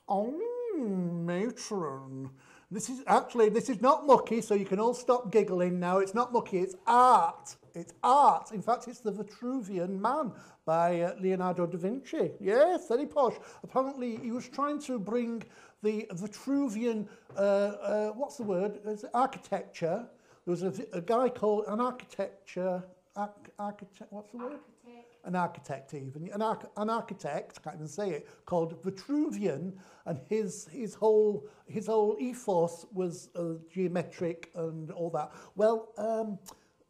Oh, matron. This is not mucky, so you can all stop giggling now. It's not mucky, it's art. It's art. In fact, it's the Vitruvian Man by Leonardo da Vinci. Yes, very posh. Apparently, he was trying to bring the Vitruvian, what's the word? Is it architecture? There was a guy called an architecture, architect, what's the word? An architect even, an architect, can't even say it, called Vitruvian, and his whole ethos was geometric and all that. Well,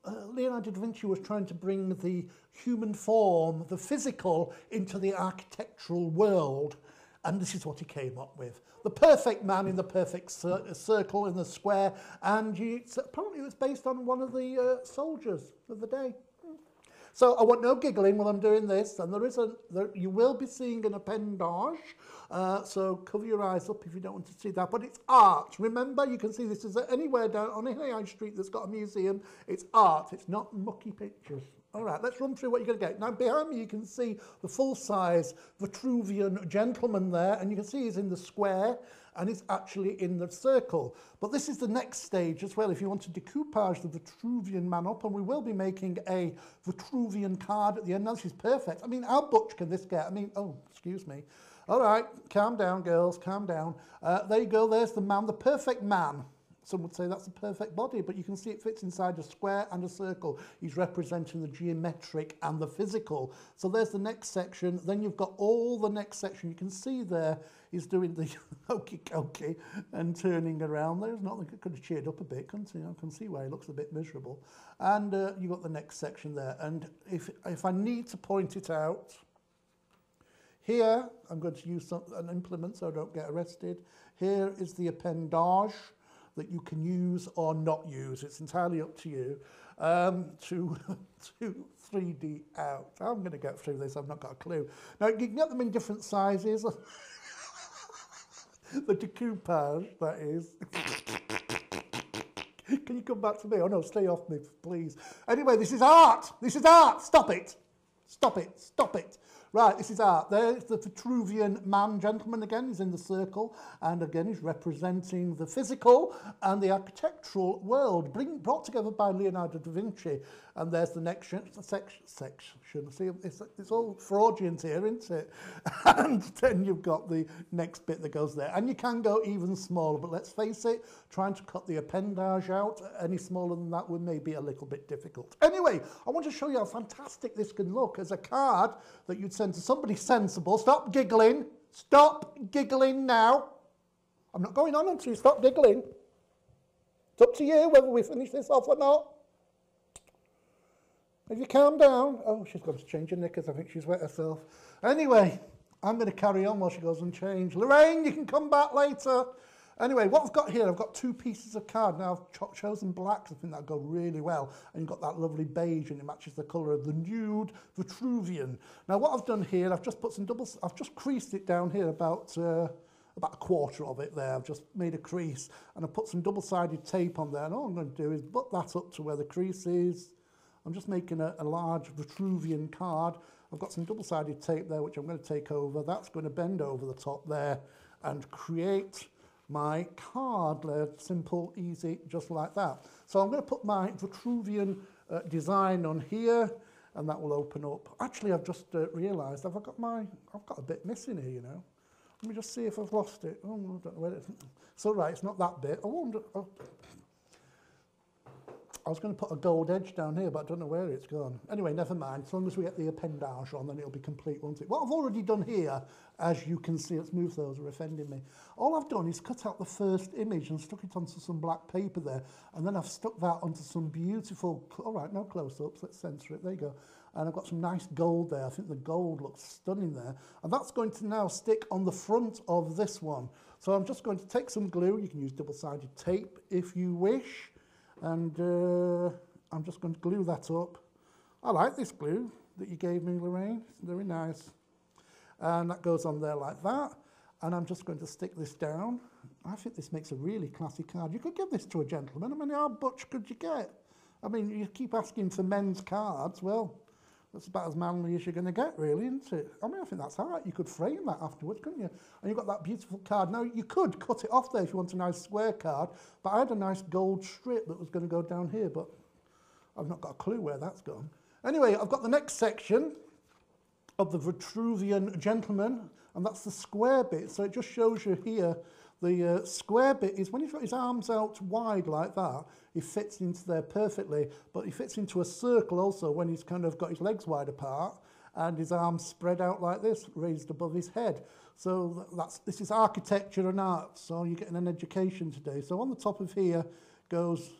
Leonardo da Vinci was trying to bring the human form, the physical, into the architectural world, and this is what he came up with. The perfect man in the perfect circle in the square, and apparently it was based on one of the soldiers of the day. So I want no giggling while I'm doing this, and you will be seeing an appendage, so cover your eyes up if you don't want to see that, but it's art. Remember, you can see this is anywhere down on any high street that's got a museum. It's art, it's not mucky pictures. All right, let's run through what you're going to get. Now, behind me, you can see the full-size Vitruvian gentleman there, and you can see he's in the square, and he's actually in the circle. But this is the next stage as well, if you want to decoupage the Vitruvian man up, and we will be making a Vitruvian card at the end. Now, this is perfect. I mean, how butch can this get? I mean, oh, excuse me. All right, calm down, girls, calm down. There you go, there's the man, the perfect man. Some would say that's a perfect body, but you can see it fits inside a square and a circle. He's representing the geometric and the physical. So there's the next section. Then you've got all the next section. You can see there he's doing the hokey cokey and turning around. There's not like it could have cheered up a bit, couldn't you? I can see why he looks a bit miserable. And you've got the next section there. And if I need to point it out, here I'm going to use an implement so I don't get arrested. Here is the appendage that you can use or not use. It's entirely up to you to 3D out. I'm going to get through this, I've not got a clue. Now, you can get them in different sizes. The decoupage, that is. Can you come back to me? Oh no, stay off me, please. Anyway, this is art. This is art. Stop it. Stop it. Stop it. Right, this is art. There's the Vitruvian man, gentleman again, he's in the circle, and again he's representing the physical and the architectural world, brought together by Leonardo da Vinci. And there's the next section. See, it's all fraudulent here, isn't it? And then you've got the next bit that goes there. And you can go even smaller, but let's face it, trying to cut the appendage out any smaller than that would maybe a little bit difficult. Anyway, I want to show you how fantastic this can look as a card that you'd send to somebody sensible. Stop giggling. Stop giggling now. I'm not going on until you stop giggling. It's up to you whether we finish this off or not. Have you calmed down? Oh, she's got to change her knickers. I think she's wet herself. Anyway, I'm going to carry on while she goes and change. Lorraine, you can come back later. Anyway, what I've got here, I've got two pieces of card. Now, I've chosen blacks. I think that'll go really well. And you've got that lovely beige, and it matches the colour of the nude Vitruvian. Now, what I've done here, I've just put some I've just creased it down here about a quarter of it there. I've just made a crease, and I've put some double-sided tape on there. And all I'm going to do is butt that up to where the crease is. I'm just making a large Vitruvian card. I've got some double-sided tape there, which I'm going to take over. That's going to bend over the top there and create my card. Simple, easy, just like that. So I'm going to put my Vitruvian design on here, and that will open up. Actually, I've just realised I've got a bit missing here, you know. Let me just see if I've lost it. Oh, I don't know where it is. It's all right, it's not that bit. I wonder. I was going to put a gold edge down here, but I don't know where it's gone. Anyway, never mind. As long as we get the appendage on, then it'll be complete, won't it? What I've already done here, as you can see, let's move those, are offending me. All I've done is cut out the first image and stuck it onto some black paper there, and then I've stuck that onto some beautiful, all right, no close-ups, let's censor it, there you go. And I've got some nice gold there. I think the gold looks stunning there. And that's going to now stick on the front of this one. So I'm just going to take some glue. You can use double-sided tape if you wish. And I'm just going to glue that up. I like this glue that you gave me, Lorraine. It's very nice. And that goes on there like that. And I'm just going to stick this down. I think this makes a really classy card. You could give this to a gentleman. I mean, how butch could you get? I mean, you keep asking for men's cards. Well, That's about as manly as you're going to get, really, isn't it? I mean, I think that's art. You could frame that afterwards, couldn't you? And you've got that beautiful card. Now, you could cut it off there if you want a nice square card, but I had a nice gold strip that was going to go down here, but I've not got a clue where that's gone. Anyway, I've got the next section of the Vitruvian gentleman, and that's the square bit. So it just shows you here, the square bit is when he's got his arms out wide like that, he fits into there perfectly, but he fits into a circle also when he's kind of got his legs wide apart and his arms spread out like this, raised above his head. So this is architecture and art, so you're getting an education today. So on the top of here goes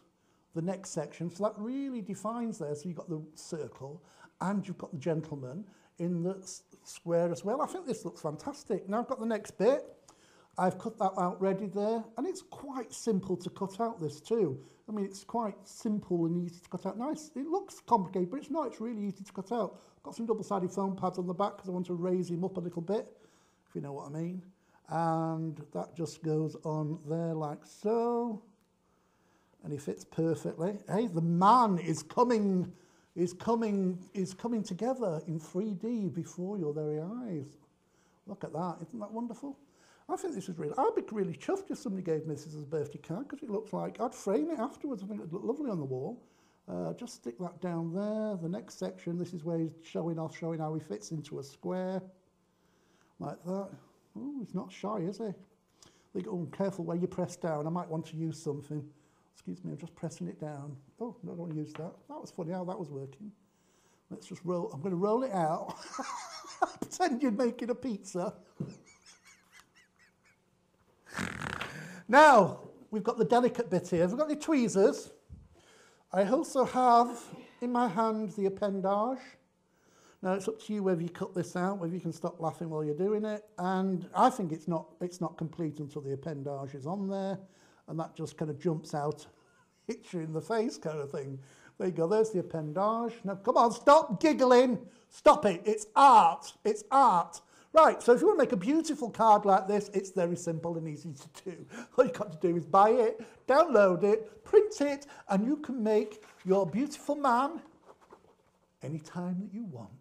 the next section, so that really defines there. So you've got the circle and you've got the gentleman in the square as well. I think this looks fantastic. Now I've got the next bit. I've cut that out ready there, and it's quite simple to cut out this too. I mean, it's quite simple and easy to cut out. Nice. It looks complicated, but it's not. It's really easy to cut out. Got some double-sided foam pads on the back because I want to raise him up a little bit, if you know what I mean. And that just goes on there like so. And he fits perfectly. Hey, the man is coming together in 3D before your very eyes. Look at that. Isn't that wonderful? I think this is really, I'd be really chuffed if somebody gave me this as a birthday card because it looks like, I'd frame it afterwards. I think it'd look lovely on the wall. Just stick that down there. The next section, this is where he's showing how he fits into a square. Like that. Oh, he's not shy, is he? Oh, careful where you press down. I might want to use something. Excuse me, I'm just pressing it down. Oh, no, I don't want to use that. That was funny how that was working. Let's just roll, I'm going to roll it out. Pretend you're making a pizza. Now, we've got the delicate bit here. Have we got any tweezers? I also have in my hand the appendage. Now, it's up to you whether you cut this out, whether you can stop laughing while you're doing it. And I think it's not complete until the appendage is on there. And that just kind of jumps out, hits you in the face kind of thing. There you go, there's the appendage. Now, come on, stop giggling. Stop it. It's art. It's art. Right, so if you want to make a beautiful card like this, it's very simple and easy to do. All you've got to do is buy it, download it, print it, and you can make your beautiful man anytime that you want.